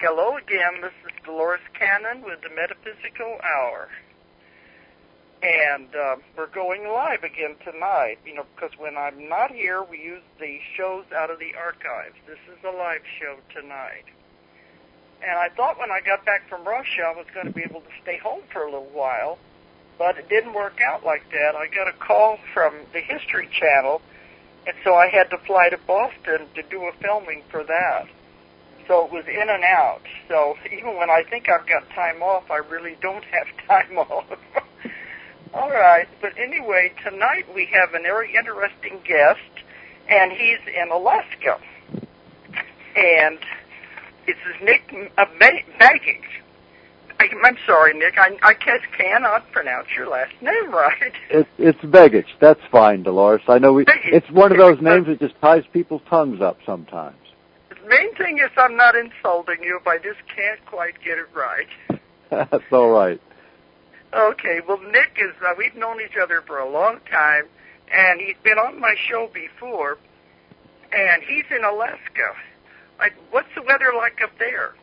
Hello again. This is Dolores Cannon with the Metaphysical Hour. And we're going live again tonight, because when I'm not here, we use the shows out of the archives. This is a live show tonight. And I thought when I got back from Russia, I was going to be able to stay home for a little while, but it didn't work out like that. I got a call from the History Channel, and so I had to fly to Boston to do a filming for that. So it was in and out. So even when I think I've got time off, I really don't have time off. All right. But anyway, tonight we have a very interesting guest, and he's in Alaska. And this is Nick Begich. I'm sorry, Nick. I cannot pronounce your last name right. It's Begich. That's fine, Dolores. I know it's one of those names that just ties people's tongues up sometimes. The main thing is I'm not insulting you if I just can't quite get it right. That's all right. Okay. Well, Nick is, we've known each other for a long time, and he's been on my show before, and he's in Alaska. What's the weather like up there?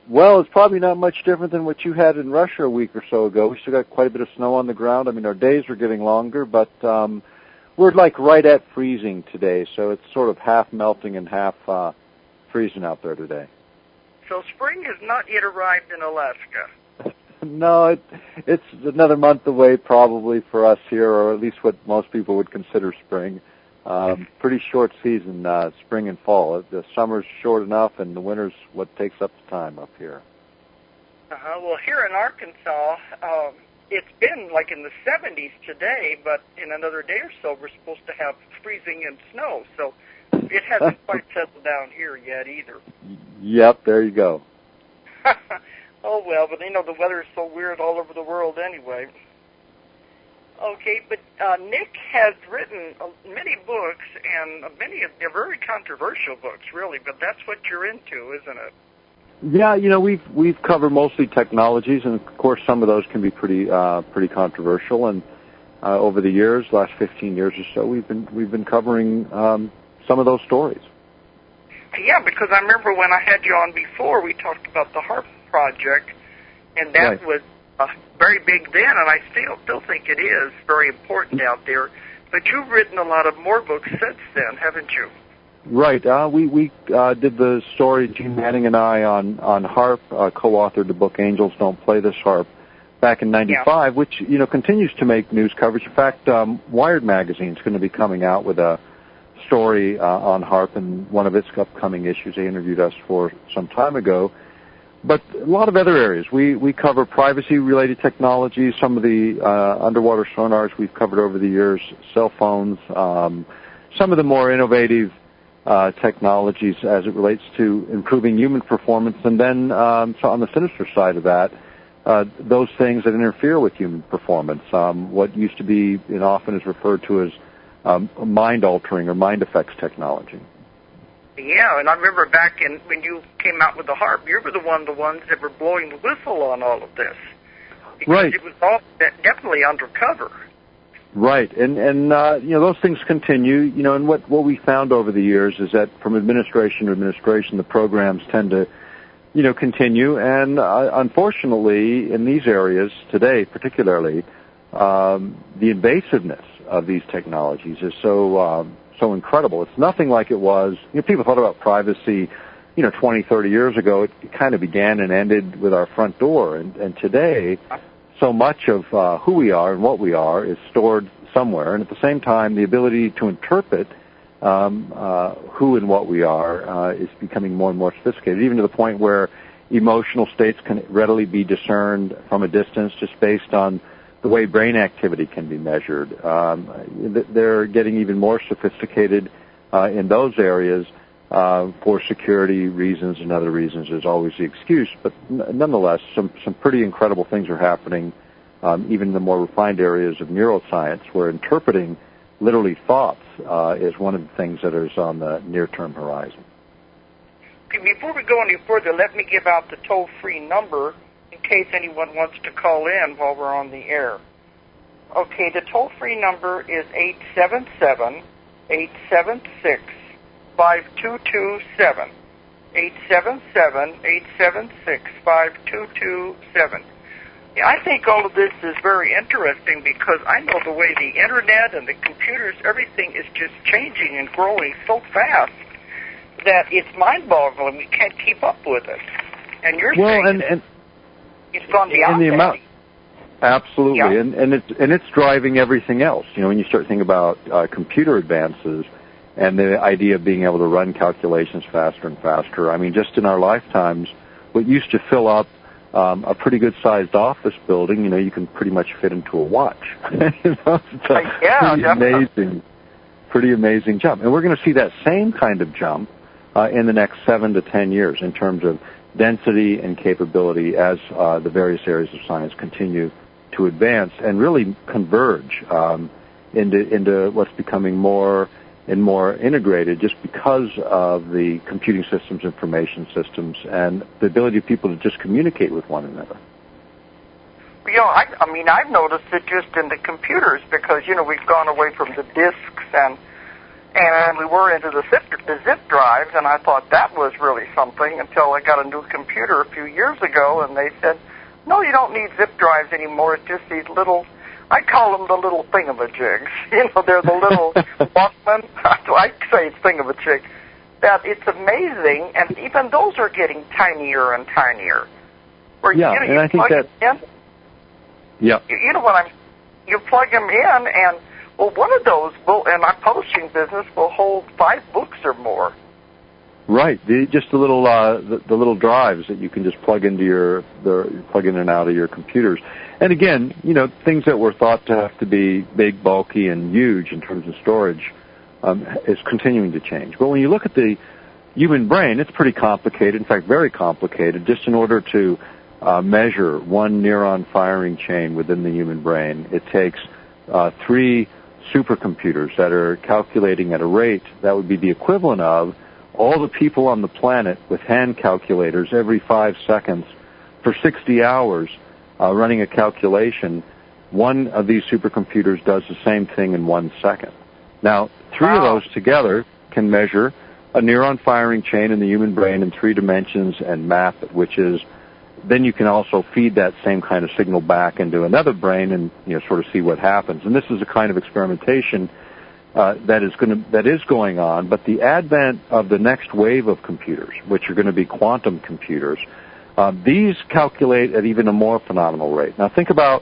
Well, it's probably not much different than what you had in Russia a week or so ago. We still got quite a bit of snow on the ground. I mean, our days are getting longer, but we're like right at freezing today, so it's sort of half melting and half freezing out there today. So spring has not yet arrived in Alaska. No, it's another month away probably for us here, or at least what most people would consider spring. Pretty short season, spring and fall. The summer's short enough, and the winter's what takes up the time up here. Well, here in Arkansas, it's been like in the 70s today, but in another day or so, we're supposed to have freezing and snow. So it hasn't quite settled down here yet either. Yep, there you go. Oh, well, but the weather is so weird all over the world anyway. Okay, but Nick has written many books, and they're very controversial books, really, but that's what you're into, isn't it? Yeah, we've covered mostly technologies, and of course some of those can be pretty controversial. And over the years, last 15 years or so, we've been covering some of those stories. Yeah, because I remember when I had you on before, we talked about the HAARP project, and that was very big then, and I still think it is very important out there. But you've written a lot of more books since then, haven't you? Right. We did the story, Gene Manning and I, on HAARP, co-authored the book Angels Don't Play This HAARP back in '95, which continues to make news coverage. In fact, Wired magazine is going to be coming out with a story on HAARP in one of its upcoming issues. They interviewed us for some time ago. But a lot of other areas. We cover privacy-related technologies, some of the underwater sonars we've covered over the years, cell phones, some of the more innovative technologies as it relates to improving human performance, and then so on the sinister side of that, those things that interfere with human performance, what used to be and often is referred to as mind-altering or mind effects technology. Yeah, and I remember back when you came out with the HAARP, you were the ones that were blowing the whistle on all of this. Because right. It was all definitely undercover. Right, and those things continue. And what we found over the years is that from administration to administration, the programs tend to, continue. And unfortunately, in these areas today, particularly, the invasiveness of these technologies is so incredible. It's nothing like it was. People thought about privacy, 20, 30 years ago. It kind of began and ended with our front door. And today, so much of who we are and what we are is stored somewhere. And at the same time, the ability to interpret who and what we are is becoming more and more sophisticated, even to the point where emotional states can readily be discerned from a distance just based on the way brain activity can be measured. They're getting even more sophisticated in those areas for security reasons and other reasons. There's always the excuse, but nonetheless, some pretty incredible things are happening, even in the more refined areas of neuroscience, where interpreting literally thoughts is one of the things that is on the near-term horizon. Okay, before we go any further, let me give out the toll-free number in case anyone wants to call in while we're on the air. Okay, the toll-free number is 877-876-5227. 877-876-5227. Yeah, I think all of this is very interesting because I know the way the Internet and the computers, everything is just changing and growing so fast that it's mind-boggling. We can't keep up with it. And you're saying it's gone beyond the amount. that. Absolutely, Yeah. and it's driving everything else. You know, when you start thinking about computer advances and the idea of being able to run calculations faster and faster. I mean, just in our lifetimes, what used to fill up a pretty good-sized office building, you know, you can pretty much fit into a watch. You know, it's a pretty amazing jump. And we're going to see that same kind of jump in the next 7 to 10 years in terms of density and capability as the various areas of science continue to advance and really converge into what's becoming more and more integrated just because of the computing systems, information systems, and the ability of people to just communicate with one another. You know, I mean, I've noticed it just in the computers because, you know, we've gone away from the disks and we were into the zip drives, and I thought that was really something until I got a new computer a few years ago, and they said, no, you don't need zip drives anymore. It's just these little, I call them the little thingamajigs. You know, they're the little Walkman. I say it's thingamajig. That it's amazing, and even those are getting tinier and tinier. Where, yeah, you know, and I think that... Yeah. You know what you plug them in, and well, one of those in our publishing business will hold 5 books or more. Right, just the little the little drives that you can just plug into plug in and out of your computers. And again, you know, things that were thought to have to be big, bulky, and huge in terms of storage is continuing to change. But when you look at the human brain, it's pretty complicated. In fact, very complicated. Just in order to measure one neuron firing chain within the human brain, it takes 3 supercomputers that are calculating at a rate that would be the equivalent of all the people on the planet with hand calculators every 5 seconds for 60 hours running a calculation. One of these supercomputers does the same thing in 1 second. Now, 3 of those together can measure a neuron firing chain in the human brain in 3 dimensions and map it, which is then you can also feed that same kind of signal back into another brain and, you know, sort of see what happens. And this is a kind of experimentation that is going on. But the advent of the next wave of computers, which are going to be quantum computers, these calculate at even a more phenomenal rate. Now think about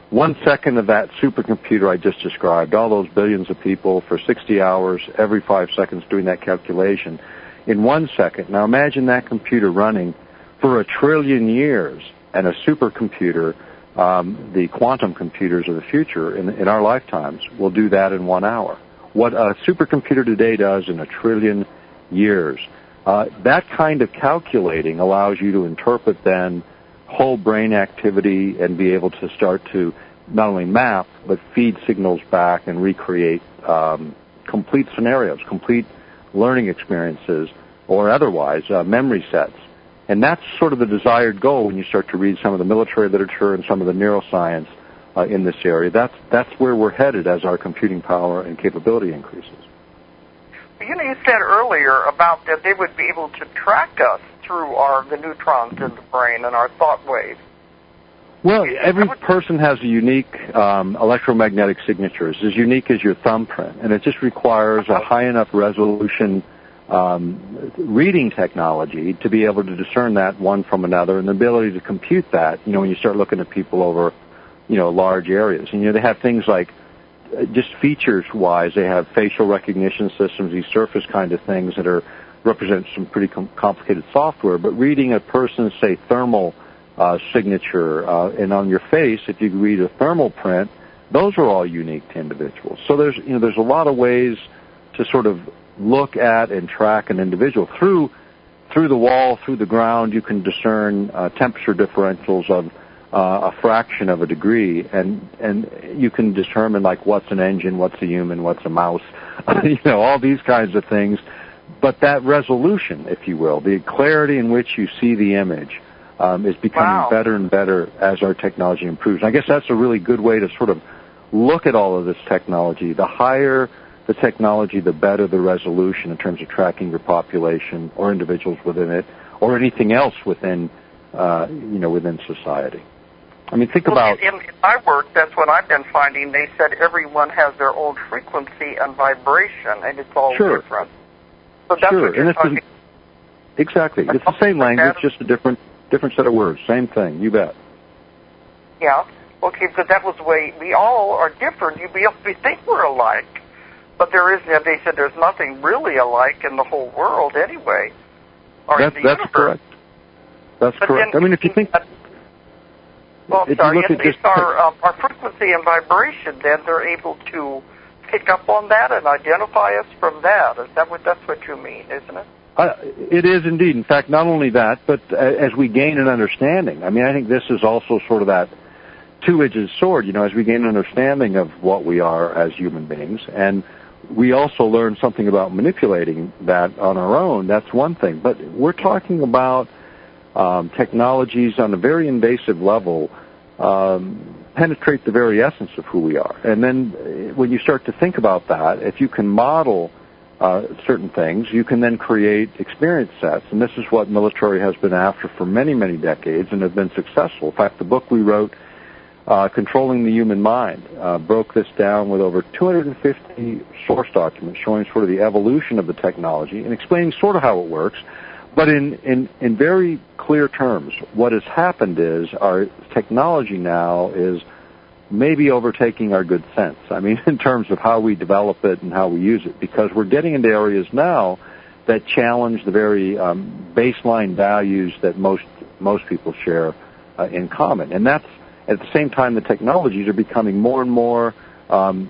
1 second of that supercomputer I just described, all those billions of people for 60 hours every 5 seconds doing that calculation in 1 second. Now imagine that computer running for 1 trillion years, and a supercomputer, the quantum computers of the future in our lifetimes, will do that in 1 hour. What a supercomputer today does in 1 trillion years. That kind of calculating allows you to interpret then whole brain activity and be able to start to not only map, but feed signals back and recreate complete scenarios, complete learning experiences, or otherwise memory sets. And that's sort of the desired goal when you start to read some of the military literature and some of the neuroscience in this area. That's where we're headed as our computing power and capability increases. You know, you said earlier about that they would be able to track us through the neutrons in the brain and our thought waves. Well, every person has a unique electromagnetic signature. It's as unique as your thumbprint, and it just requires a high enough resolution reading technology to be able to discern that one from another, and the ability to compute that, you know, when you start looking at people over, you know, large areas. And, you know, they have things like, just features-wise, they have facial recognition systems, these surface kind of things that represent some pretty complicated software. But reading a person's, say, thermal signature, and on your face, if you read a thermal print, those are all unique to individuals. So there's a lot of ways to sort of look at and track an individual. Through the wall, through the ground, you can discern temperature differentials of a fraction of a degree, and you can determine, like, what's an engine, what's a human, what's a mouse, you know, all these kinds of things. But that resolution, if you will, the clarity in which you see the image is becoming better and better as our technology improves. And I guess that's a really good way to sort of look at all of this technology. The higher the technology, the better the resolution in terms of tracking your population or individuals within it or anything else within, within society. I mean, think about... In my work, that's what I've been finding. They said everyone has their own frequency and vibration, and it's all different. So that's what you're talking. Exactly. It's the same language, just a different set of words. Same thing. You bet. Yeah. Okay, because that was the way we all are different. We think we're alike, but they said there's nothing really alike in the whole world anyway. That's correct. That's correct. I mean, if you think... Well, sorry, it's our frequency and vibration, then they're able to pick up on that and identify us from that. That's what you mean, isn't it? It is indeed. In fact, not only that, but as we gain an understanding. I mean, I think this is also sort of that two-edged sword, as we gain an understanding of what we are as human beings, and we also learn something about manipulating that on our own. That's one thing. But we're talking about technologies on a very invasive level penetrate the very essence of who we are. And then when you start to think about that, if you can model certain things, you can then create experience sets. And this is what military has been after for many, many decades and have been successful. In fact, the book we wrote, Controlling the Human Mind, broke this down with over 250 source documents showing sort of the evolution of the technology and explaining sort of how it works. But in very clear terms, what has happened is our technology now is maybe overtaking our good sense. I mean, in terms of how we develop it and how we use it, because we're getting into areas now that challenge the very baseline values that most people share in common. And that's, at the same time, the technologies are becoming more and more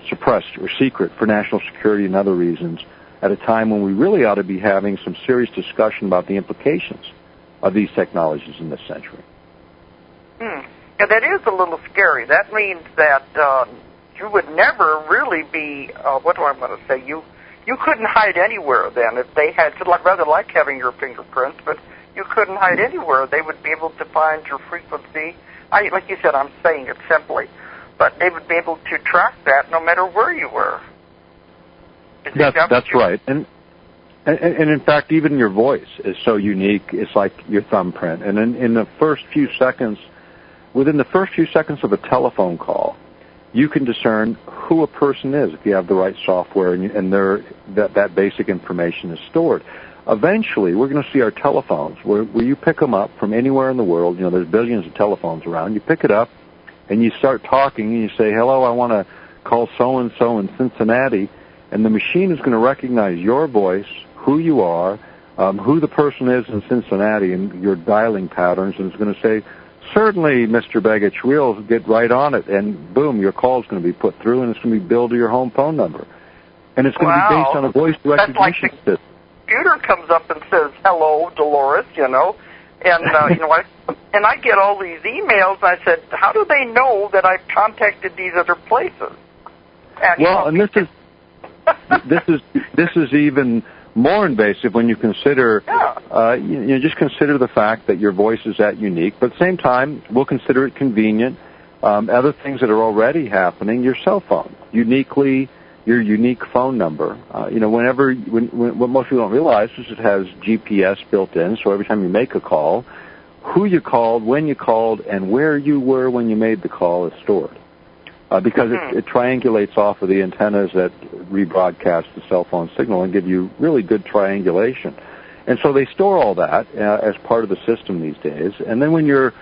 suppressed or secret for national security and other reasons, at a time when we really ought to be having some serious discussion about the implications of these technologies in this century. Yeah, that is a little scary. That means that you would never really be, what do I want to say, you couldn't hide anywhere then if they had, rather like having your fingerprints, but you couldn't hide anywhere. They would be able to find your frequency. Like you said, I'm saying it simply, but they would be able to track that no matter where you were. That's right. And in fact, even your voice is so unique. It's like your thumbprint. And in the first few seconds, within the first few seconds of a telephone call, you can discern who a person is if you have the right software and that basic information is stored. Eventually, we're going to see our telephones where you pick them up from anywhere in the world. There's billions of telephones around. You pick it up and you start talking and you say, hello, I want to call so-and-so in Cincinnati. And the machine is going to recognize your voice, who you are, who the person is in Cincinnati, and your dialing patterns, and it's going to say, certainly, Mr. Begich, we'll get right on it. And boom, your call is going to be put through, and it's going to be billed to your home phone number. And it's going to be based on a voice recognition system. Computer comes up and says, hello, Dolores, and and I get all these emails. I said, how do they know that I've contacted these other places? And, this is even more invasive when you consider, just consider the fact that your voice is that unique. But at the same time, we'll consider it convenient. Other things that are already happening, your cell phone, your unique phone number. What most people don't realize is it has GPS built in, so every time you make a call, who you called, when you called, and where you were when you made the call is stored. Because it triangulates off of the antennas that rebroadcast the cell phone signal and give you really good triangulation. And so they store all that as part of the system these days. And then when you're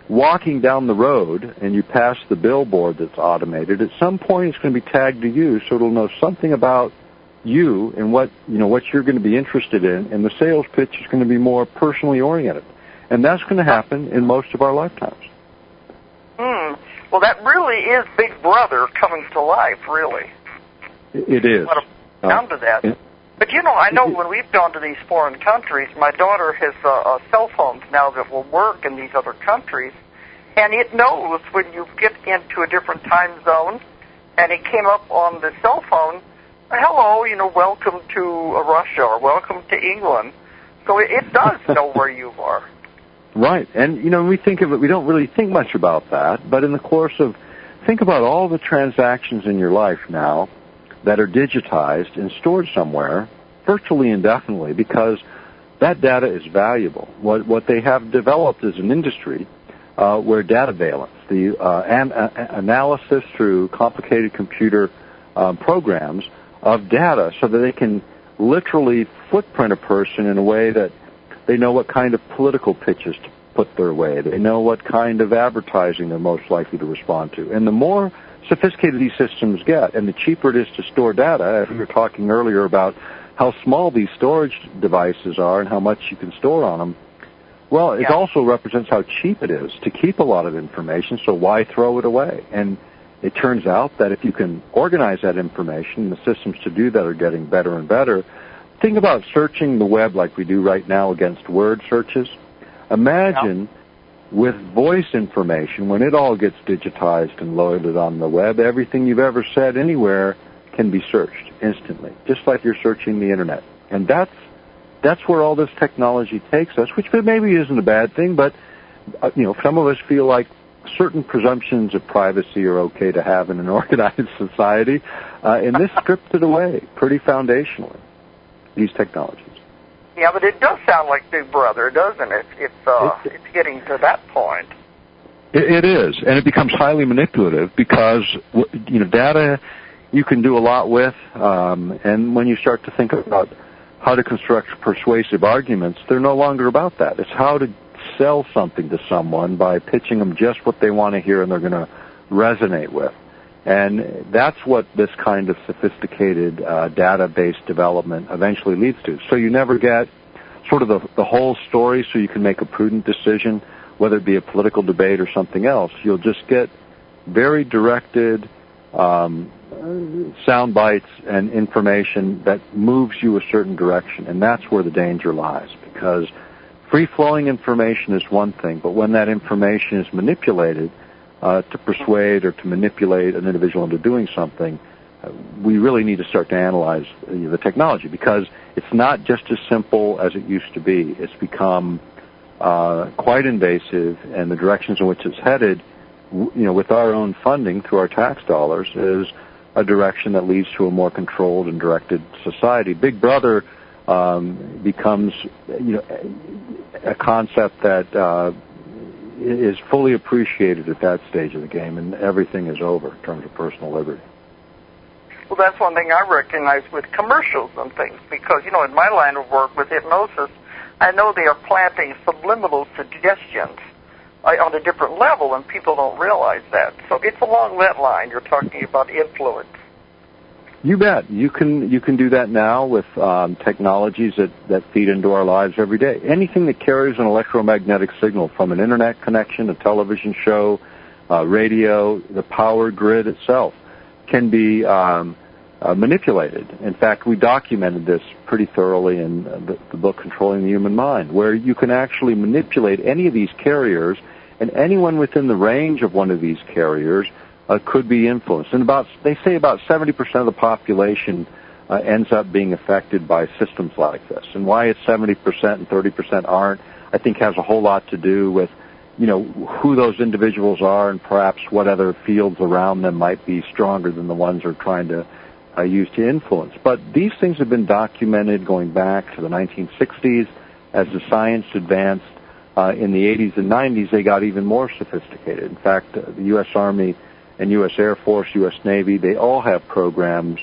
walking down the road and you pass the billboard that's automated, at some point it's going to be tagged to you, so it'll know something about you and what you're going to be interested in, and the sales pitch is going to be more personally oriented. And that's going to happen in most of our lifetimes. Well, that really is Big Brother coming to life, really. It is. Down to that. But, I know when we've gone to these foreign countries, my daughter has cell phones now that will work in these other countries, and it knows when you get into a different time zone, and it came up on the cell phone, hello, welcome to Russia, or welcome to England. So it does know where you are. Right, and when we think of it, we don't really think much about that, but in the course of, think about all the transactions in your life now that are digitized and stored somewhere virtually indefinitely, because that data is valuable. What they have developed is an industry where data valence, the analysis through complicated computer programs of data, so that they can literally footprint a person in a way that they know what kind of political pitches to put their way. They know what kind of advertising they're most likely to respond to. And the more sophisticated these systems get, and the cheaper it is to store data, as we were talking earlier about how small these storage devices are and how much you can store on them, well, it also represents how cheap it is to keep a lot of information, so why throw it away? And it turns out that if you can organize that information, the systems to do that are getting better and better. Think about searching the web like we do right now against word searches. Imagine with voice information, when it all gets digitized and loaded on the web, everything you've ever said anywhere can be searched instantly, just like you're searching the Internet. And that's where all this technology takes us, which maybe isn't a bad thing, but some of us feel like certain presumptions of privacy are okay to have in an organized society, and this strips it away pretty foundationally, these technologies. Yeah, but it does sound like Big Brother, doesn't it? It's getting to that point. It is, and it becomes highly manipulative because data you can do a lot with, and when you start to think about how to construct persuasive arguments, they're no longer about that. It's how to sell something to someone by pitching them just what they want to hear and they're going to resonate with. And that's what this kind of sophisticated data-based development eventually leads to. So you never get sort of the whole story so you can make a prudent decision, whether it be a political debate or something else. You'll just get very directed sound bites and information that moves you a certain direction. And that's where the danger lies, because free-flowing information is one thing, but when that information is manipulated to persuade or to manipulate an individual into doing something, we really need to start to analyze the technology, because it's not just as simple as it used to be. It's become quite invasive, and the directions in which it's headed, with our own funding through our tax dollars, is a direction that leads to a more controlled and directed society. Big Brother becomes a concept that is fully appreciated at that stage of the game, and everything is over in terms of personal liberty. Well, that's one thing I recognize with commercials and things, because, in my line of work with hypnosis, I know they are planting subliminal suggestions on a different level, and people don't realize that. So it's along that line. You're talking about influence. You bet. You can do that now with technologies that feed into our lives every day. Anything that carries an electromagnetic signal, from an internet connection, a television show, radio, the power grid itself, can be manipulated. In fact, we documented this pretty thoroughly in the book Controlling the Human Mind, where you can actually manipulate any of these carriers, and anyone within the range of one of these carriers could be influenced. And they say about 70% of the population ends up being affected by systems like this. And why it's 70% and 30% aren't, I think has a whole lot to do with, who those individuals are, and perhaps what other fields around them might be stronger than the ones they're trying to use to influence. But these things have been documented going back to the 1960s. As the science advanced in the 80s and 90s, they got even more sophisticated. In fact, the U.S. Army and U.S. Air Force, U.S. Navy, they all have programs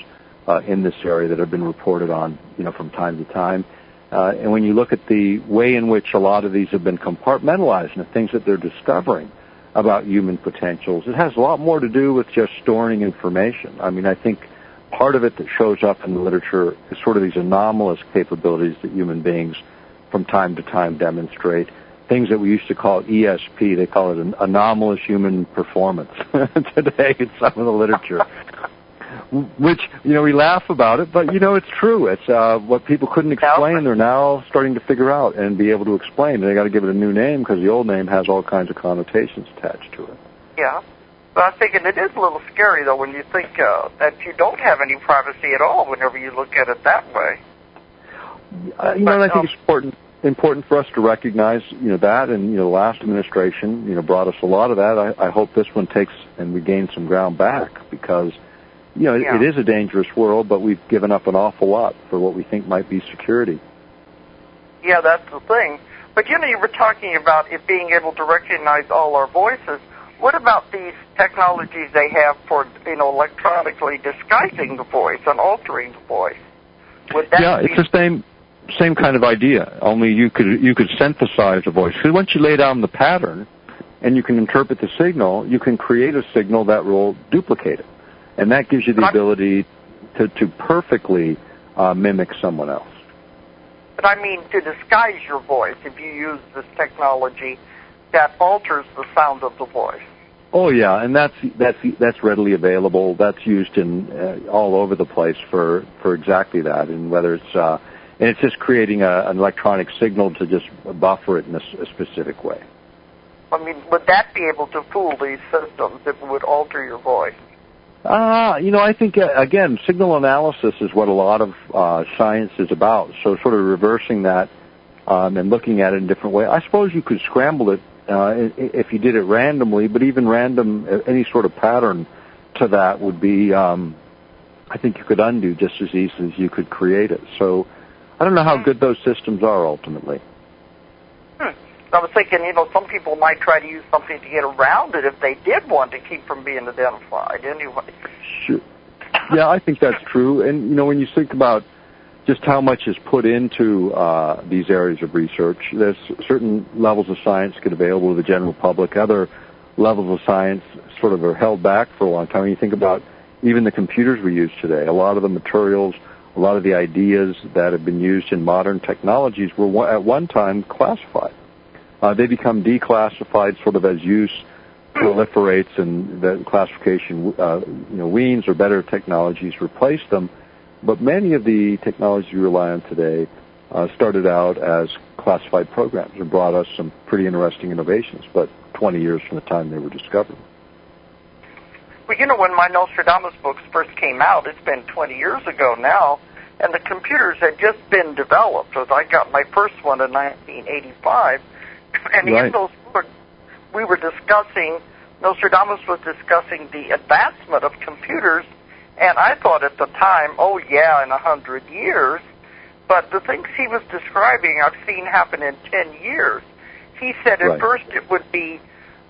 in this area that have been reported on, from time to time. And when you look at the way in which a lot of these have been compartmentalized and the things that they're discovering about human potentials, it has a lot more to do with just storing information. I mean, I think part of it that shows up in the literature is sort of these anomalous capabilities that human beings from time to time demonstrate. Things that we used to call ESP, they call it an anomalous human performance today in some of the literature. Which, we laugh about it, but, it's true. It's what people couldn't explain, they're now starting to figure out and be able to explain. They got to give it a new name, because the old name has all kinds of connotations attached to it. Yeah. But I'm thinking it is a little scary, though, when you think that you don't have any privacy at all whenever you look at it that way. And I think it's important for us to recognize, that, and, the last administration, brought us a lot of that. I hope this one takes and we gain some ground back, because it is a dangerous world, but we've given up an awful lot for what we think might be security. Yeah, that's the thing. But, you were talking about it being able to recognize all our voices. What about these technologies they have for, electronically disguising the voice and altering the voice? Would that it's the same kind of idea, only you could synthesize the voice. Because once you lay down the pattern and you can interpret the signal, you can create a signal that will duplicate it. And that gives you the ability to perfectly mimic someone else. But I mean to disguise your voice if you use this technology that alters the sound of the voice. Oh yeah, and that's readily available. That's used in all over the place for exactly that. And whether it's just creating an electronic signal to just buffer it in a specific way. I mean, would that be able to fool these systems if it would alter your voice? I think again, signal analysis is what a lot of science is about. So sort of reversing that and looking at it in a different way. I suppose you could scramble it. If you did it randomly, but even random, any sort of pattern to that would be, I think you could undo just as easily as you could create it. So I don't know how good those systems are ultimately. I was thinking, some people might try to use something to get around it if they did want to keep from being identified anyway. Sure. Yeah, I think that's true. And, when you think about just how much is put into these areas of research. There's certain levels of science get available to the general public. Other levels of science sort of are held back for a long time. When you think about even the computers we use today, a lot of the materials, a lot of the ideas that have been used in modern technologies were at one time classified. They become declassified sort of as use proliferates and the classification weans or better technologies replace them. But many of the technologies we rely on today started out as classified programs and brought us some pretty interesting innovations, but 20 years from the time they were discovered. Well, when my Nostradamus books first came out, it's been 20 years ago now, and the computers had just been developed. So I got my first one in 1985, and in those books we were discussing, Nostradamus was discussing the advancement of computers. And I thought at the time, in 100 years. But the things he was describing, I've seen happen in 10 years. He said at first it would be,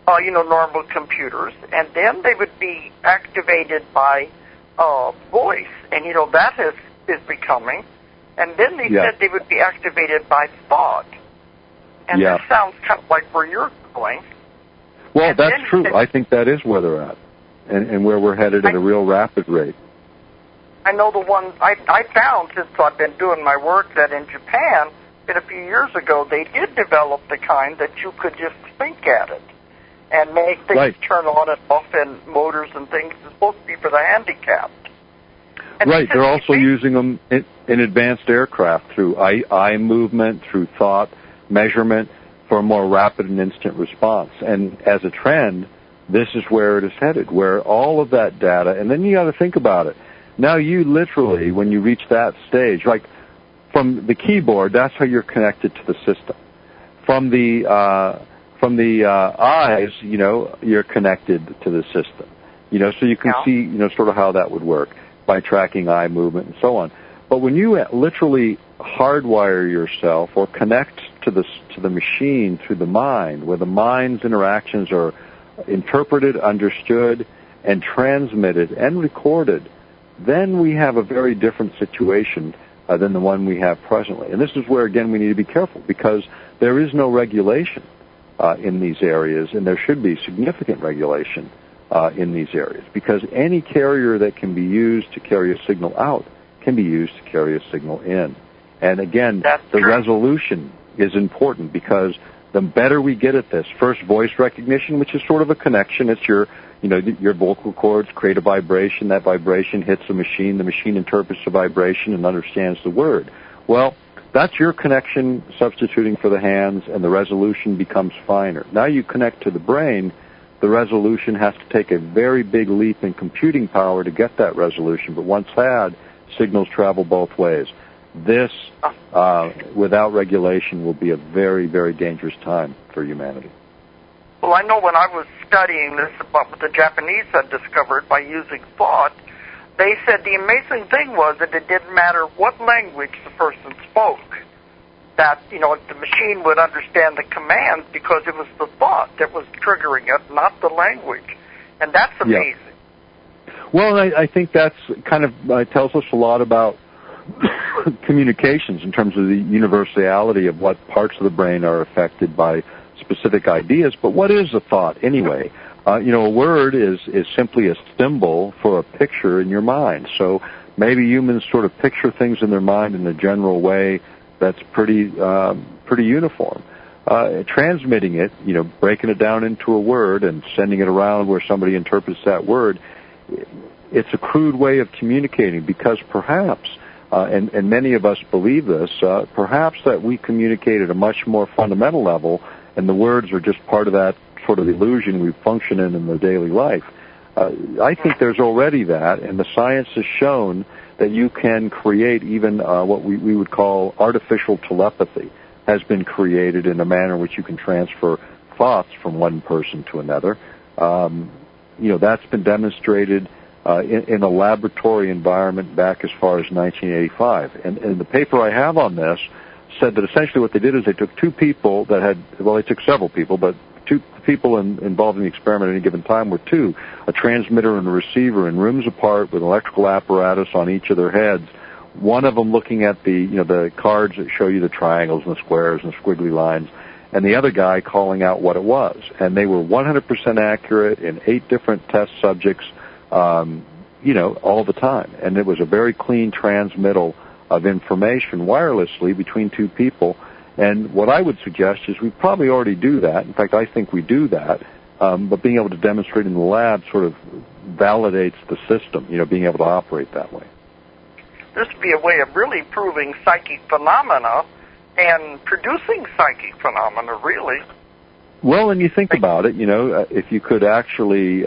normal computers, and then they would be activated by voice. And, that is becoming. And then they said they would be activated by thought. And this sounds kind of like where you're going. Well, that's true. I think that is where they're at. And where we're headed at a real rapid rate. I know the ones I found since I've been doing my work that in Japan, a few years ago, they did develop the kind that you could just think at it and make things turn on and off and motors and things. It's supposed to be for the handicapped. And they're also using them in advanced aircraft through eye movement, through thought, measurement for a more rapid and instant response. And as a trend, this is where it is headed, where all of that data, and then you got to think about it. Now you literally, when you reach that stage, like from the keyboard, that's how you're connected to the system. From the eyes, you're connected to the system. So you can see, sort of how that would work by tracking eye movement and so on. But when you literally hardwire yourself or connect to the machine through the mind, where the mind's interactions are interpreted, understood, and transmitted and recorded, then we have a very different situation than the one we have presently. And this is where, again, we need to be careful because there is no regulation in these areas, and there should be significant regulation in these areas because any carrier that can be used to carry a signal out can be used to carry a signal in. And again, the resolution is important because the better we get at this, first voice recognition, which is sort of a connection. It's your vocal cords create a vibration. That vibration hits the machine interprets the vibration and understands the word. Well, that's your connection substituting for the hands, and the resolution becomes finer. Now you connect to the brain. The resolution has to take a very big leap in computing power to get that resolution, but once had, signals travel both ways. This, without regulation, will be a very, very dangerous time for humanity. Well, I know when I was studying this about what the Japanese had discovered by using thought, they said the amazing thing was that it didn't matter what language the person spoke, that, the machine would understand the command because it was the thought that was triggering it, not the language. And that's amazing. Yeah. Well, I think that's kind of tells us a lot about communications in terms of the universality of what parts of the brain are affected by specific ideas. But what is a thought anyway? A word is simply a symbol for a picture in your mind. So maybe humans sort of picture things in their mind in a general way that's pretty uniform. Transmitting it, breaking it down into a word and sending it around where somebody interprets that word, it's a crude way of communicating because perhaps, and many of us believe this, perhaps that we communicate at a much more fundamental level, and the words are just part of that sort of illusion we function in the daily life. I think there's already that, and the science has shown that you can create even what we would call artificial telepathy has been created in a manner in which you can transfer thoughts from one person to another. That's been demonstrated in a laboratory environment back as far as 1985. And the paper I have on this said that essentially what they did is they took two people that had, they took several people, but two people involved in the experiment at any given time were two, a transmitter and a receiver in rooms apart with electrical apparatus on each of their heads, one of them looking at the cards that show you the triangles and the squares and the squiggly lines, and the other guy calling out what it was. And they were 100% accurate in 8 different test subjects, all the time. And it was a very clean transmittal of information wirelessly between two people. And what I would suggest is we probably already do that. In fact, I think we do that. But being able to demonstrate in the lab sort of validates the system, being able to operate that way. This would be a way of really proving psychic phenomena and producing psychic phenomena, really. Well, and you think about it, if you could actually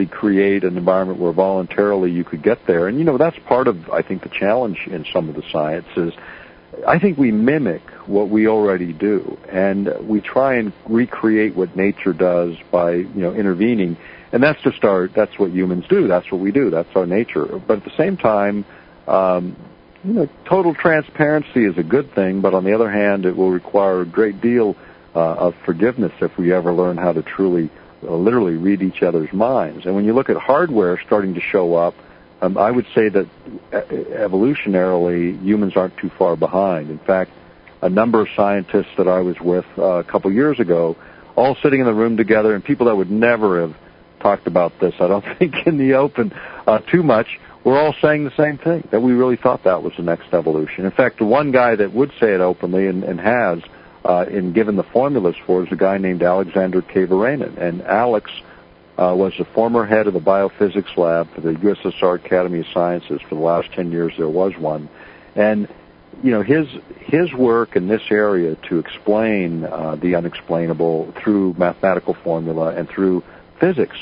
create an environment where voluntarily you could get there, and that's part of, I think, the challenge in some of the sciences. I think we mimic what we already do, and we try and recreate what nature does by, intervening. And that's that's what humans do. That's what we do. That's our nature. But at the same time, total transparency is a good thing, but on the other hand, it will require a great deal of forgiveness if we ever learn how to truly, literally read each other's minds. And when you look at hardware starting to show up, I would say that evolutionarily, humans aren't too far behind. In fact, a number of scientists that I was with a couple years ago, all sitting in the room together, and people that would never have talked about this, I don't think, in the open too much, we're all saying the same thing, that we really thought that was the next evolution. In fact, the one guy that would say it openly and has, and given the formulas for it, is a guy named Alexander Keverainen. And Alex was the former head of the biophysics lab for the USSR Academy of Sciences. For the last 10 years there was one. And, his work in this area to explain the unexplainable through mathematical formula and through physics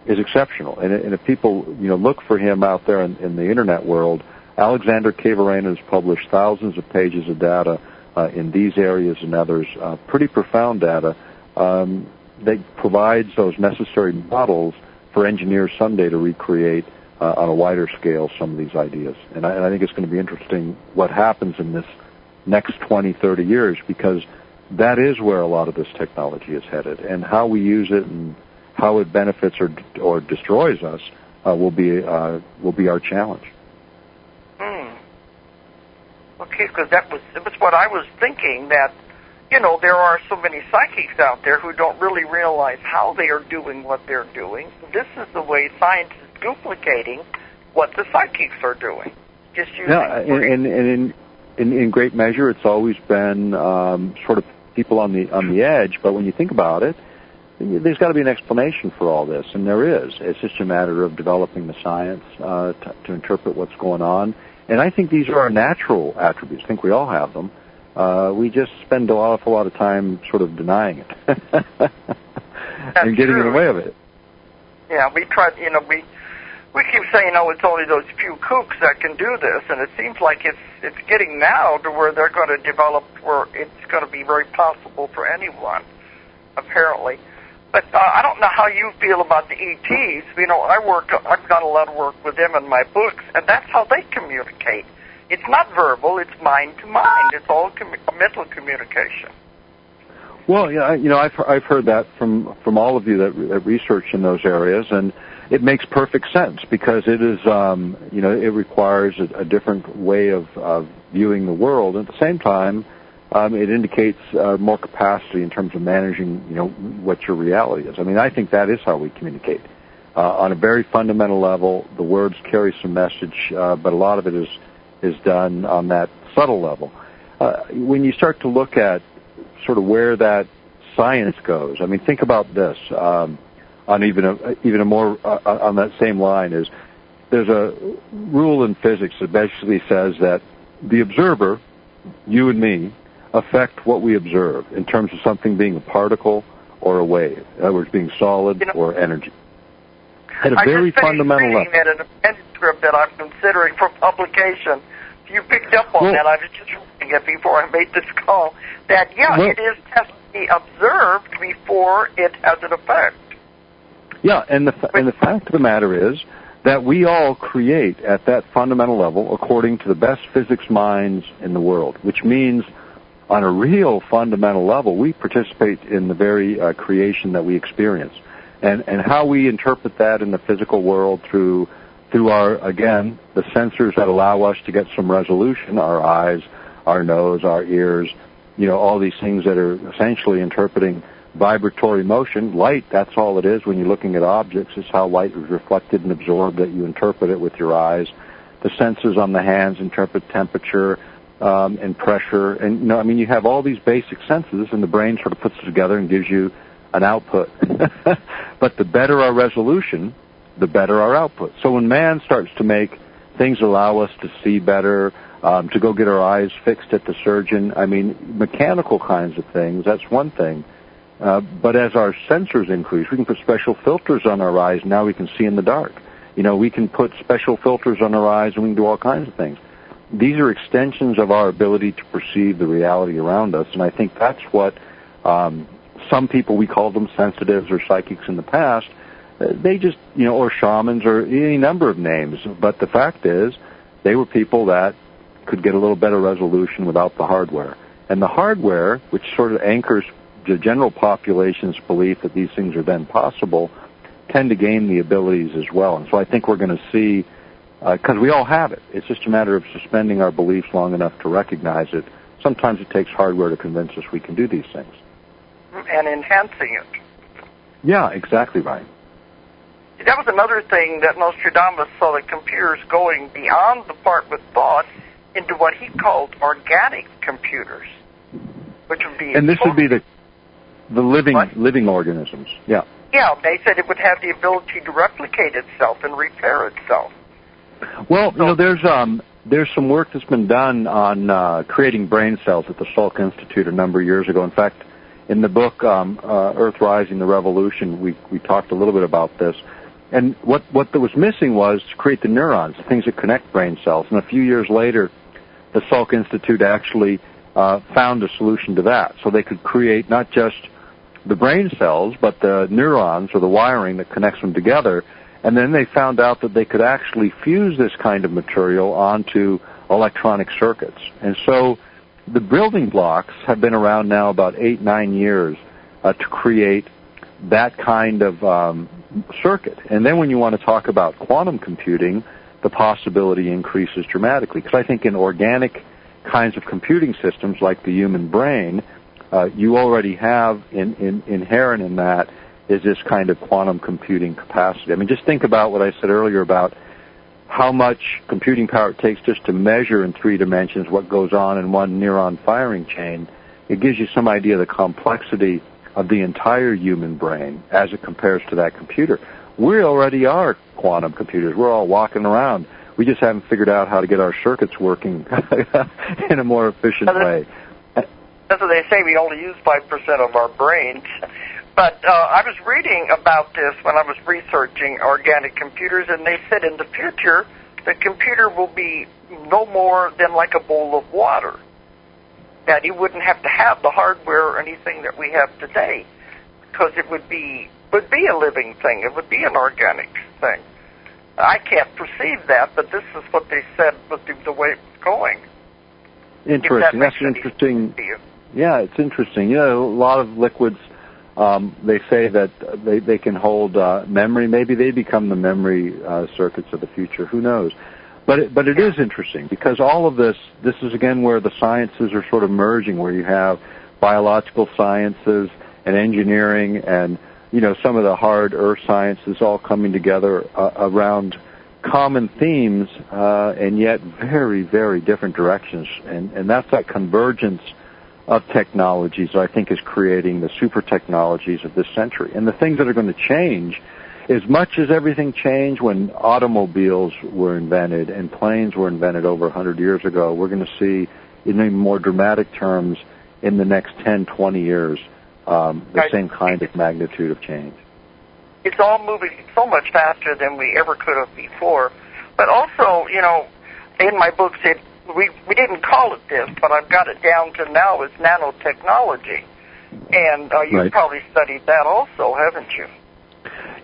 is exceptional. And if people, look for him out there in the Internet world, Alexander Keverainen has published thousands of pages of data in these areas and others, pretty profound data that provides those necessary models for engineers someday to recreate on a wider scale some of these ideas. And I think it's going to be interesting what happens in this next 20, 30 years, because that is where a lot of this technology is headed. And how we use it and how it benefits or destroys us will be our challenge. Okay, because that was what I was thinking, that, there are so many psychics out there who don't really realize how they are doing what they're doing. This is the way science is duplicating what the psychics are doing. Just using and in great measure, it's always been sort of people on the edge. But when you think about it, there's got to be an explanation for all this, and there is. It's just a matter of developing the science to interpret what's going on. And I think these are our natural attributes. I think we all have them. We just spend an awful lot of time sort of denying it and getting in the way of it. Yeah, we try. We keep saying, it's only those few kooks that can do this, and it seems like it's getting now to where they're going to develop, where it's going to be very possible for anyone, apparently. But I don't know how you feel about the ETs. You know, I've got a lot of work with them in my books, and that's how they communicate. It's not verbal, it's mind to mind. It's all mental communication. Well, yeah, I've heard that from all of you that research in those areas, and it makes perfect sense because it is, it requires a different way of viewing the world. At the same time, it indicates more capacity in terms of managing, what your reality is. I mean, I think that is how we communicate. On a very fundamental level, the words carry some message, but a lot of it is done on that subtle level. When you start to look at sort of where that science goes, I mean, think about this. On even a more on that same line is there's a rule in physics that basically says that the observer, you and me, affect what we observe in terms of something being a particle or a wave. In other words, being solid or energy. At a very fundamental level. I just finished reading that in a manuscript that I'm considering for publication. You picked up on that. I was just reading it before I made this call. That, it is has to be observed before it has an effect. Yeah, and the fact of the matter is that we all create at that fundamental level according to the best physics minds in the world, which means on a real fundamental level, we participate in the very creation that we experience. And how we interpret that in the physical world through our, again, the sensors that allow us to get some resolution, our eyes, our nose, our ears, all these things that are essentially interpreting vibratory motion. Light, that's all it is when you're looking at objects. It's how light is reflected and absorbed, that you interpret it with your eyes. The sensors on the hands interpret temperature and pressure. And, you have all these basic senses, and the brain sort of puts it together and gives you an output. But the better our resolution, the better our output. So when man starts to make things allow us to see better, to go get our eyes fixed at the surgeon, mechanical kinds of things, that's one thing. But as our sensors increase, we can put special filters on our eyes. Now we can see in the dark. We can put special filters on our eyes, and we can do all kinds of things. These are extensions of our ability to perceive the reality around us, and I think that's what some people, we called them sensitives or psychics in the past, they just, or shamans or any number of names. But the fact is, they were people that could get a little better resolution without the hardware. And the hardware, which sort of anchors the general population's belief that these things are then possible, tend to gain the abilities as well. And so I think we're going to see, because we all have it, it's just a matter of suspending our beliefs long enough to recognize it. Sometimes it takes hardware to convince us we can do these things. And enhancing it. Yeah, exactly right. That was another thing that Nostradamus saw the computers going beyond the part with thought into what he called organic computers, which would be... And this would be the living organisms, yeah. Yeah, they said it would have the ability to replicate itself and repair itself. Well, there's some work that's been done on creating brain cells at the Salk Institute a number of years ago. In fact, in the book Earth Rising, the Revolution, we talked a little bit about this. And what was missing was to create the neurons, the things that connect brain cells. And a few years later, the Salk Institute actually found a solution to that. So they could create not just the brain cells, but the neurons or the wiring that connects them together. And then they found out that they could actually fuse this kind of material onto electronic circuits. And so the building blocks have been around now about 8-9 years to create that kind of circuit. And then when you want to talk about quantum computing, the possibility increases dramatically. Because I think in organic kinds of computing systems like the human brain, you already have inherent in that is this kind of quantum computing capacity. I mean, just think about what I said earlier about how much computing power it takes just to measure in 3 dimensions what goes on in one neuron firing chain. It gives you some idea of the complexity of the entire human brain as it compares to that computer. We already are quantum computers. We're all walking around. We just haven't figured out how to get our circuits working in a more efficient way. That's what they say. We only use 5% of our brains. But I was reading about this when I was researching organic computers, and they said in the future the computer will be no more than like a bowl of water, that you wouldn't have to have the hardware or anything that we have today. because it would be a living thing. It would be an organic thing. I can't perceive that, but this is what they said was the way it's going. Interesting. That's interesting. Yeah, it's interesting. You know, a lot of liquids, they say that they can hold memory. Maybe they become the memory circuits of the future. Who knows? But it is interesting because all of this is, again, where the sciences are sort of merging, where you have biological sciences and engineering and, you know, some of the hard earth sciences all coming together around common themes and yet very, very different directions. And that's that convergence of technologies that I think is creating the super technologies of this century. And the things that are going to change, as much as everything changed when automobiles were invented and planes were invented over 100 years ago, we're going to see in even more dramatic terms in the next 10, 20 years the same kind of magnitude of change. It's all moving so much faster than we ever could have before. But also, you know, in my books, we didn't call it this, but I've got it down to now as nanotechnology. And you've probably studied that also, haven't you?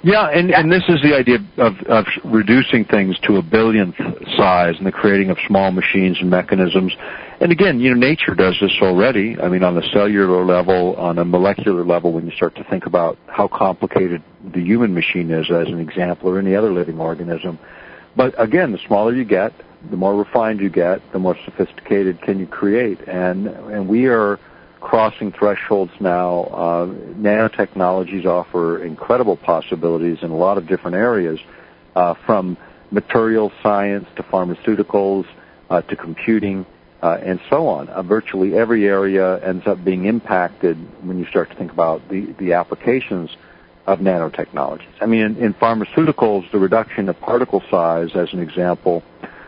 Yeah, and this is the idea of reducing things to a billionth size and the creating of small machines and mechanisms. And again, you know, nature does this already. I mean, on the cellular level, on a molecular level, when you start to think about how complicated the human machine is, as an example, or any other living organism. But again, the smaller you get, the more refined you get, the more sophisticated can you create. And we are crossing thresholds now. Nanotechnologies offer incredible possibilities in a lot of different areas, from material science to pharmaceuticals to computing and so on. Virtually every area ends up being impacted when you start to think about the applications of nanotechnologies. I mean, in pharmaceuticals, the reduction of particle size, as an example,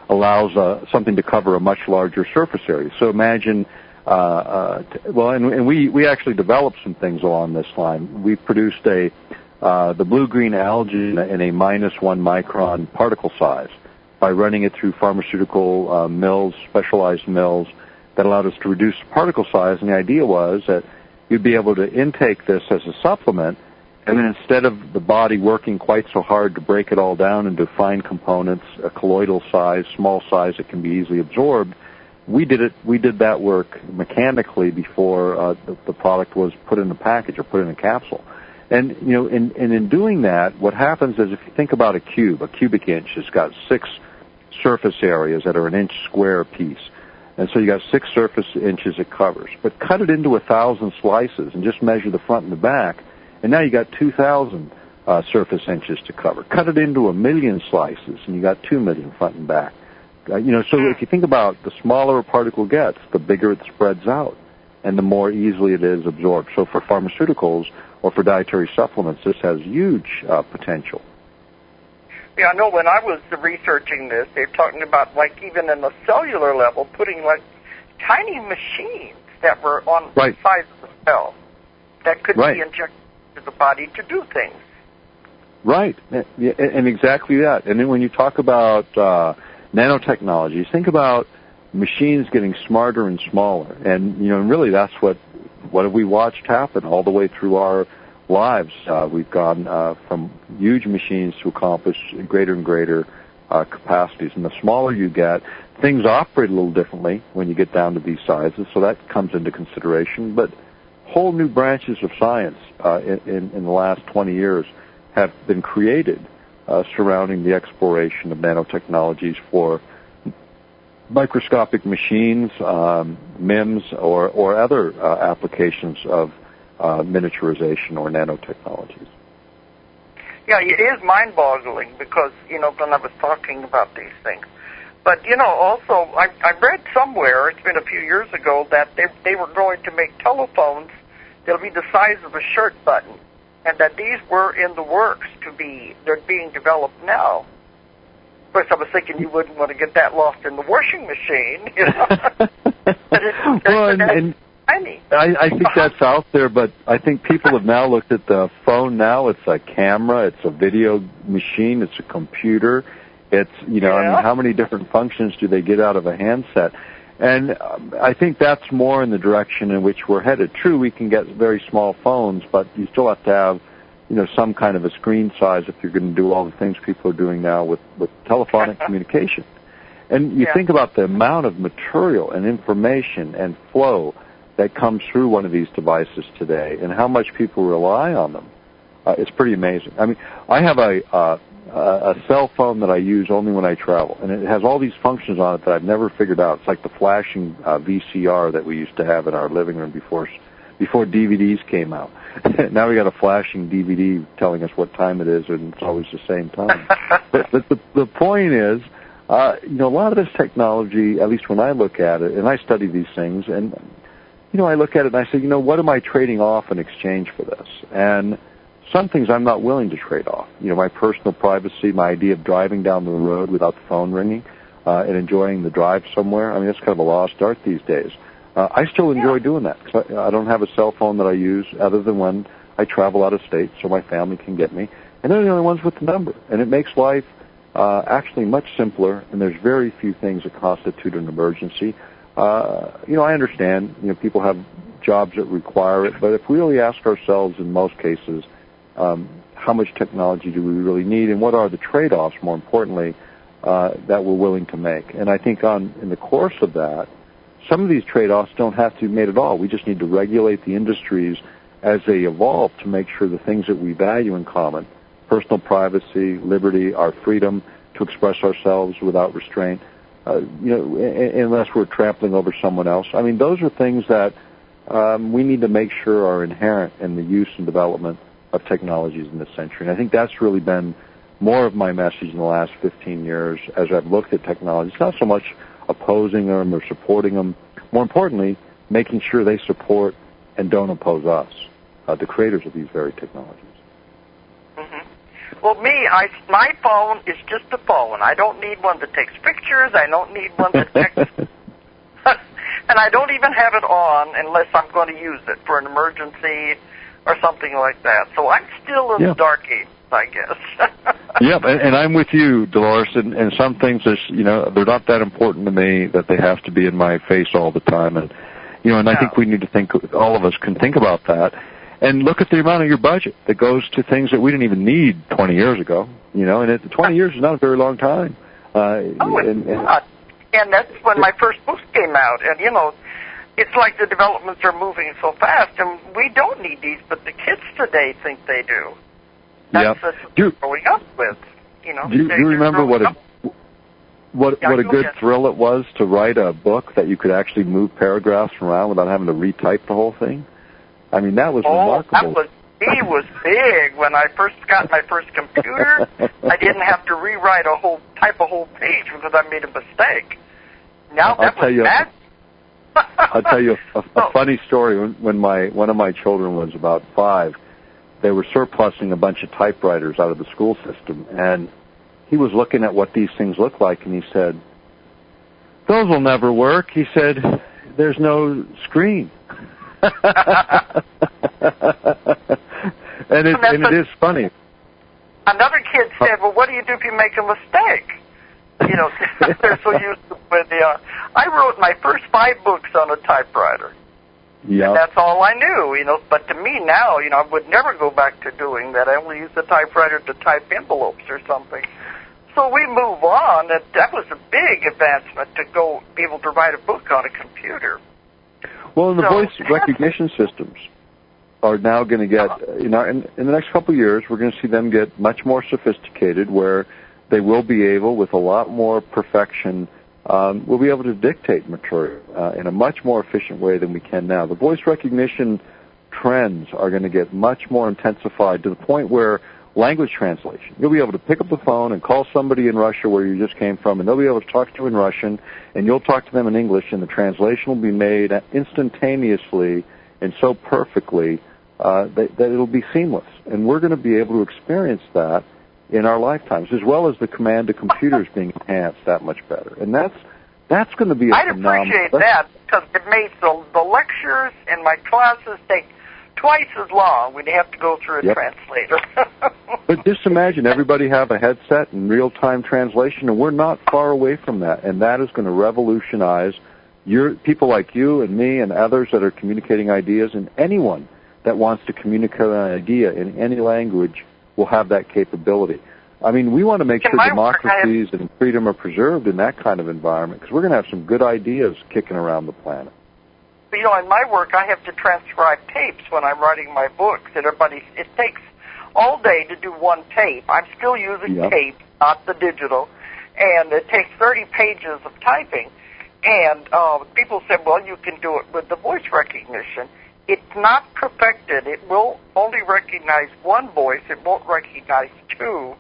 allows something to cover a much larger surface area. So imagine we actually developed some things along this line. We produced the blue-green algae in a -1 micron particle size by running it through pharmaceutical mills, specialized mills, that allowed us to reduce particle size. And the idea was that you'd be able to intake this as a supplement, and then instead of the body working quite so hard to break it all down into fine components, a colloidal size, small size that can be easily absorbed, we did that work mechanically before the product was put in a package or put in a capsule. And, you know, in doing that, what happens is if you think about a cubic inch has got 6 surface areas that are an inch square piece. And so you got 6 surface inches it covers. But cut it into 1,000 slices and just measure the front and the back, and now you got 2,000 surface inches to cover. Cut it into 1,000,000 slices, and you got 2,000,000 front and back. So if you think about the smaller a particle gets, the bigger it spreads out, and the more easily it is absorbed. So for pharmaceuticals or for dietary supplements, this has huge potential. Yeah, I know when I was researching this, they're talking about, like, even in the cellular level, putting, like, tiny machines that were on the size of the cell that could be injected into the body to do things. Right, and exactly that. And then when you talk about nanotechnologies, think about machines getting smarter and smaller. And, you know, really that's what have we watched happen all the way through our lives. We've gone from huge machines to accomplish greater and greater capacities. And the smaller you get, things operate a little differently when you get down to these sizes, so that comes into consideration. But whole new branches of science in the last 20 years have been created surrounding the exploration of nanotechnologies for microscopic machines, MIMS, or other applications of miniaturization or nanotechnologies. Yeah, it is mind-boggling because, you know, when I was talking about these things. But, you know, also, I read somewhere, it's been a few years ago, that they were going to make telephones that'll be the size of a shirt button, and that these were in the works they're being developed now. Of course, I was thinking you wouldn't want to get that lost in the washing machine, you know. I think that's out there, but I think people have now looked at the phone now. It's a camera, it's a video machine, it's a computer. It's, you know, I mean, how many different functions do they get out of a handset? And I think that's more in the direction in which we're headed. True, we can get very small phones, but you still have to have, some kind of a screen size if you're going to do all the things people are doing now with telephonic communication. And you think about the amount of material and information and flow that comes through one of these devices today and how much people rely on them. It's pretty amazing. I mean, I have a cell phone that I use only when I travel, and it has all these functions on it that I've never figured out. It's like the flashing VCR that we used to have in our living room before DVDs came out. Now we got a flashing DVD telling us what time it is, and it's always the same time. but the point is, a lot of this technology, at least when I look at it, and I study these things, and I look at it and I say, what am I trading off in exchange for this? And some things I'm not willing to trade off. My personal privacy, my idea of driving down the road without the phone ringing, and enjoying the drive somewhere. I mean, that's kind of a lost art these days. I still enjoy doing that. I don't have a cell phone that I use other than when I travel out of state so my family can get me. And they're the only ones with the number. And it makes life actually much simpler, and there's very few things that constitute an emergency. I understand, people have jobs that require it, but if we really ask ourselves in most cases, how much technology do we really need, and what are the trade-offs, more importantly, that we're willing to make? And I think in the course of that, some of these trade-offs don't have to be made at all. We just need to regulate the industries as they evolve to make sure the things that we value in common, personal privacy, liberty, our freedom to express ourselves without restraint, unless we're trampling over someone else. I mean, those are things that we need to make sure are inherent in the use and development of technologies in this century. And I think that's really been more of my message in the last 15 years as I've looked at technology. It's not so much opposing them or supporting them. More importantly, making sure they support and don't oppose us, the creators of these very technologies. Well, my phone is just a phone. I don't need one that takes pictures. I don't need one that texts. And I don't even have it on unless I'm going to use it for an emergency or something like that. So I'm still in the dark ages, I guess. Yep, and I'm with you, Dolores, and some things, they're not that important to me that they have to be in my face all the time. And, I think we need to think, all of us can think about that. And look at the amount of your budget that goes to things that we didn't even need 20 years ago, and 20 years is not a very long time. It's not. And that's when my first books came out. And, it's like the developments are moving so fast, and we don't need these, but the kids today think they do. That's what we're growing up with, Do you remember what a good thrill it was to write a book that you could actually move paragraphs around without having to retype the whole thing? I mean, that was remarkable. He was big. When I first got my first computer, I didn't have to type a whole page because I made a mistake. Now that was bad. I'll tell you a funny story. When one of my children was about 5, they were surplusing a bunch of typewriters out of the school system, and he was looking at what these things look like, and he said, "Those will never work." He said, "There's no screen." and it is funny. Another kid said, "Well, what do you do if you make a mistake?" They're so used to it. I wrote my first 5 books on a typewriter. Yeah. And that's all I knew, But to me now, I would never go back to doing that. I only use the typewriter to type envelopes or something. So we move on. That was a big advancement to be able to write a book on a computer. Well, and the voice recognition systems are now going to get, in the next couple of years, we're going to see them get much more sophisticated, where they will be able, with a lot more perfection, we'll be able to dictate material in a much more efficient way than we can now. The voice recognition trends are going to get much more intensified to the point where language translation, you'll be able to pick up the phone and call somebody in Russia where you just came from, and they'll be able to talk to you in Russian, and you'll talk to them in English, and the translation will be made instantaneously and so perfectly that it'll be seamless. And we're going to be able to experience that in our lifetimes, as well as the command to computers being enhanced that much better. And that's going to be a phenomenal... I'd appreciate that, because it makes the lectures in my classes take twice as long. We'd have to go through a translator. But just imagine everybody have a headset and real-time translation, and we're not far away from that. And that is going to revolutionize people like you and me and others that are communicating ideas, and anyone that wants to communicate an idea in any language will have that capability. I mean, we want to make sure democracies and freedom are preserved in that kind of environment, because we're going to have some good ideas kicking around the planet. You know, in my work, I have to transcribe tapes when I'm writing my books, and it takes all day to do one tape. I'm still using tape, not the digital, and it takes 30 pages of typing. And people say, well, you can do it with the voice recognition. It's not perfected. It will only recognize one voice. It won't recognize two.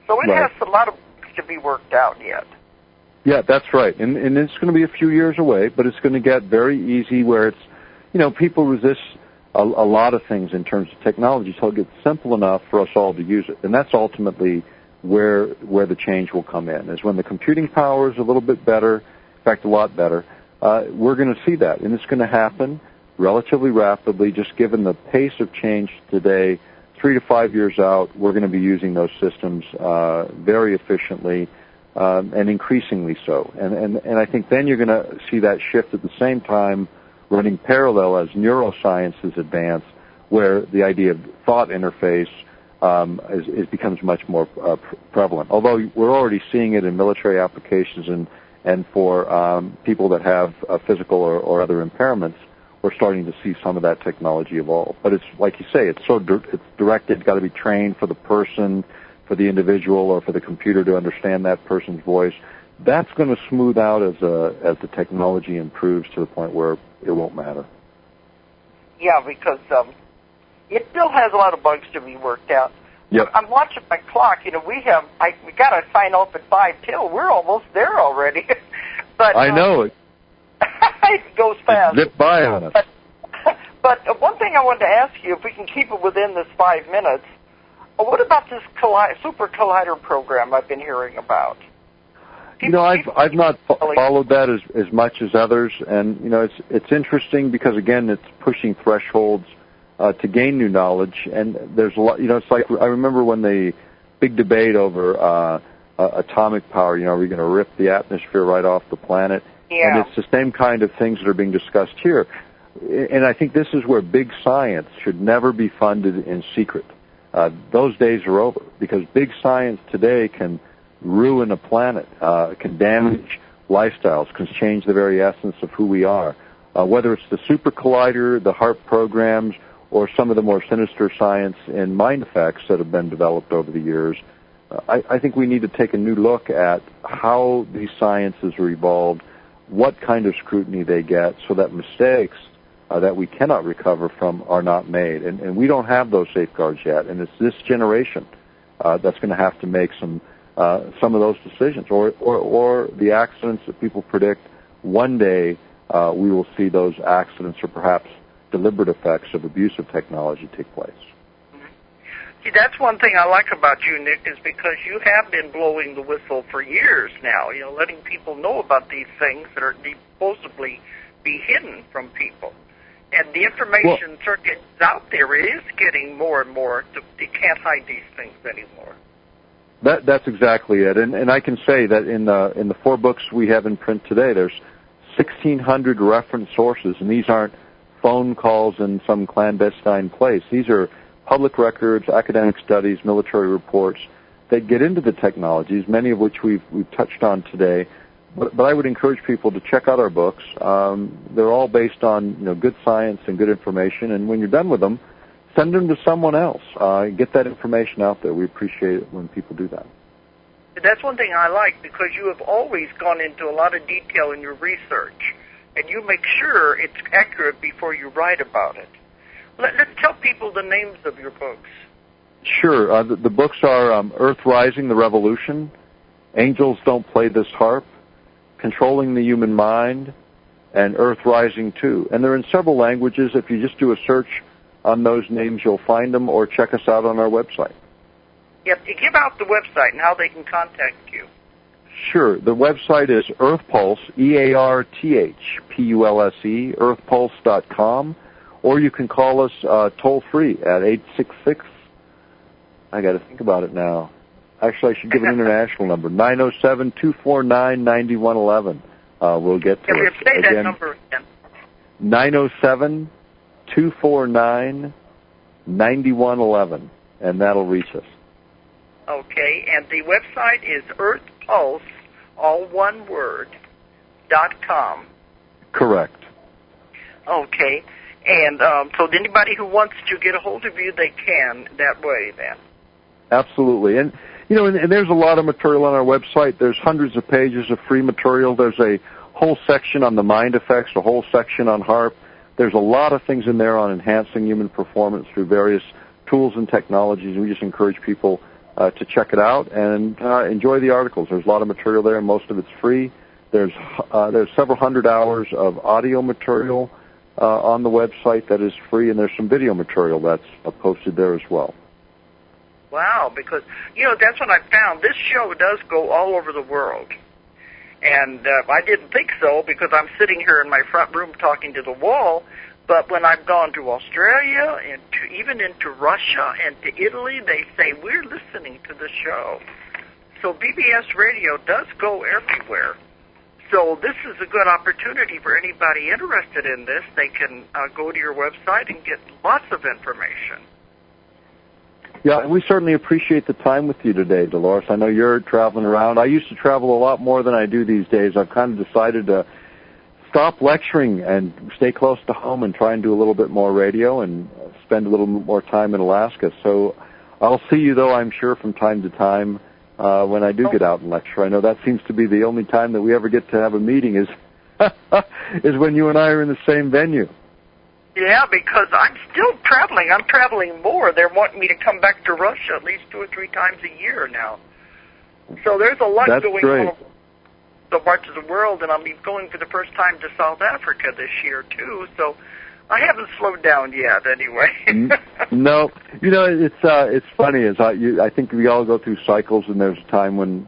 So it has a lot of things to be worked out yet. Yeah, that's right. And it's going to be a few years away, but it's going to get very easy where it's, you know, people resist a lot of things in terms of technology, so it gets simple enough for us all to use it. And that's ultimately where the change will come in, is when the computing power is a little bit better, in fact, a lot better, we're going to see that. And it's going to happen relatively rapidly, just given the pace of change today. 3 to 5 years out, we're going to be using those systems very efficiently and increasingly so. And I think then you're going to see that shift at the same time running parallel as neurosciences advance, where the idea of thought interface becomes much more prevalent. Although we're already seeing it in military applications and for people that have physical or other impairments, we're starting to see some of that technology evolve. But it's like you say, it's directed, got to be trained for the person, for the individual, or for the computer to understand that person's voice. That's going to smooth out as the technology improves to the point where it won't matter. Yeah, because it still has a lot of bugs to be worked out. Yep. I'm watching my clock. You know, we got to sign off at 5 till. We're almost there already. But I know it. It goes fast. It zip by on us. But one thing I wanted to ask you, if we can keep it within this 5 minutes, what about this super collider program I've been hearing about? I've not followed that as much as others, and it's interesting because again it's pushing thresholds to gain new knowledge, and there's a lot. It's like I remember when the big debate over atomic power. Are we going to rip the atmosphere right off the planet? Yeah. And it's the same kind of things that are being discussed here. And I think this is where big science should never be funded in secret. Those days are over, because big science today can ruin a planet, can damage lifestyles, can change the very essence of who we are. Whether it's the super collider, the HAARP programs, or some of the more sinister science and mind effects that have been developed over the years, I think we need to take a new look at how these sciences are evolved, what kind of scrutiny they get, so that mistakes that we cannot recover from are not made. And we don't have those safeguards yet. And it's this generation that's going to have to make some of those decisions, or the accidents that people predict. One day we will see those accidents or perhaps deliberate effects of abuse of technology take place. See, that's one thing I like about you, Nick, is because you have been blowing the whistle for years now, letting people know about these things that are supposedly be hidden from people. And the information circuit out there is getting more and more. You can't hide these things anymore. That's exactly it. And I can say that in the 4 books we have in print today, there's 1,600 reference sources, and these aren't phone calls in some clandestine place. These are public records, academic studies, military reports that get into the technologies, many of which we've touched on today. But I would encourage people to check out our books. They're all based on good science and good information. And when you're done with them, send them to someone else. Get that information out there. We appreciate it when people do that. That's one thing I like, because you have always gone into a lot of detail in your research, and you make sure it's accurate before you write about it. Let's tell people the names of your books. Sure. The books are Earth Rising, The Revolution, Angels Don't Play This HAARP, Controlling the Human Mind, and Earth Rising 2. And they're in several languages. If you just do a search on those names, you'll find them, or check us out on our website. Yep. You give out the website and how they can contact you. Sure. The website is EarthPulse, EARTHPULSE, earthpulse.com, or you can call us toll-free at 866, I got to think about it now. Actually, I should give an international number, 907-249-9111. will get to us. Say that number again. 907-249-9111, and that'll reach us. Okay, and the website is earthpulse, all one word, .com. Correct. Okay, and so anybody who wants to get a hold of you, they can that way then. Absolutely. And, and there's a lot of material on our website. There's hundreds of pages of free material. There's a whole section on the mind effects, a whole section on HAARP. There's a lot of things in there on enhancing human performance through various tools and technologies. We just encourage people to check it out and enjoy the articles. There's a lot of material there, and most of it's free. There's several hundred hours of audio material on the website that is free, and there's some video material that's posted there as well. Wow, because, that's what I found. This show does go all over the world. And I didn't think so because I'm sitting here in my front room talking to the wall. But when I've gone to Australia and even into Russia and to Italy, they say, we're listening to the show. So BBS Radio does go everywhere. So this is a good opportunity for anybody interested in this. They can go to your website and get lots of information. Yeah, we certainly appreciate the time with you today, Dolores. I know you're traveling around. I used to travel a lot more than I do these days. I've kind of decided to stop lecturing and stay close to home and try and do a little bit more radio and spend a little more time in Alaska. So I'll see you, though, I'm sure, from time to time when I do get out and lecture. I know that seems to be the only time that we ever get to have a meeting is when you and I are in the same venue. Yeah, because I'm still traveling. I'm traveling more. They're wanting me to come back to Russia at least 2 or 3 times a year now. So there's a lot going on so much of the world, and I'm going for the first time to South Africa this year, too. So I haven't slowed down yet, anyway. No. It's funny. I think we all go through cycles, and there's a time when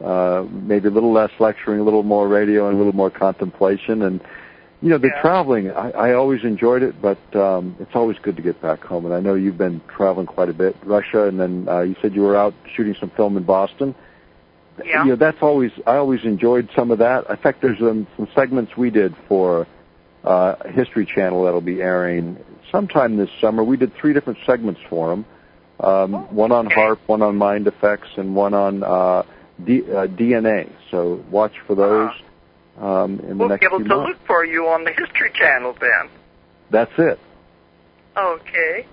maybe a little less lecturing, a little more radio, and a little more contemplation, and the traveling, I always enjoyed it, but it's always good to get back home. And I know you've been traveling quite a bit, Russia, and then you said you were out shooting some film in Boston. Yeah. I always enjoyed some of that. In fact, there's some segments we did for History Channel that'll be airing sometime this summer. We did 3 different segments for them, one on HAARP, one on mind effects, and one on DNA. So watch for those. In the next few months. We'll be able to look for you on the History Channel then. That's it. Okay.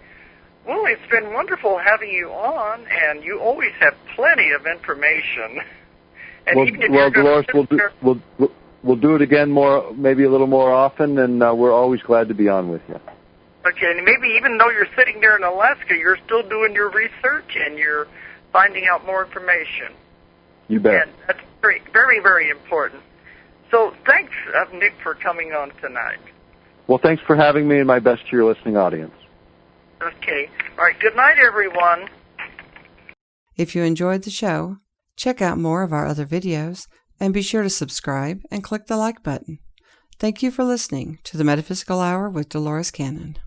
Well, it's been wonderful having you on, and you always have plenty of information. And Dolores, we'll do it again maybe a little more often, and we're always glad to be on with you. Okay, and maybe even though you're sitting there in Alaska, you're still doing your research and you're finding out more information. You bet. And that's very, very, very important. So thanks, Nick, for coming on tonight. Well, thanks for having me, and my best to your listening audience. Okay. All right. Good night, everyone. If you enjoyed the show, check out more of our other videos, and be sure to subscribe and click the like button. Thank you for listening to the Metaphysical Hour with Dolores Cannon.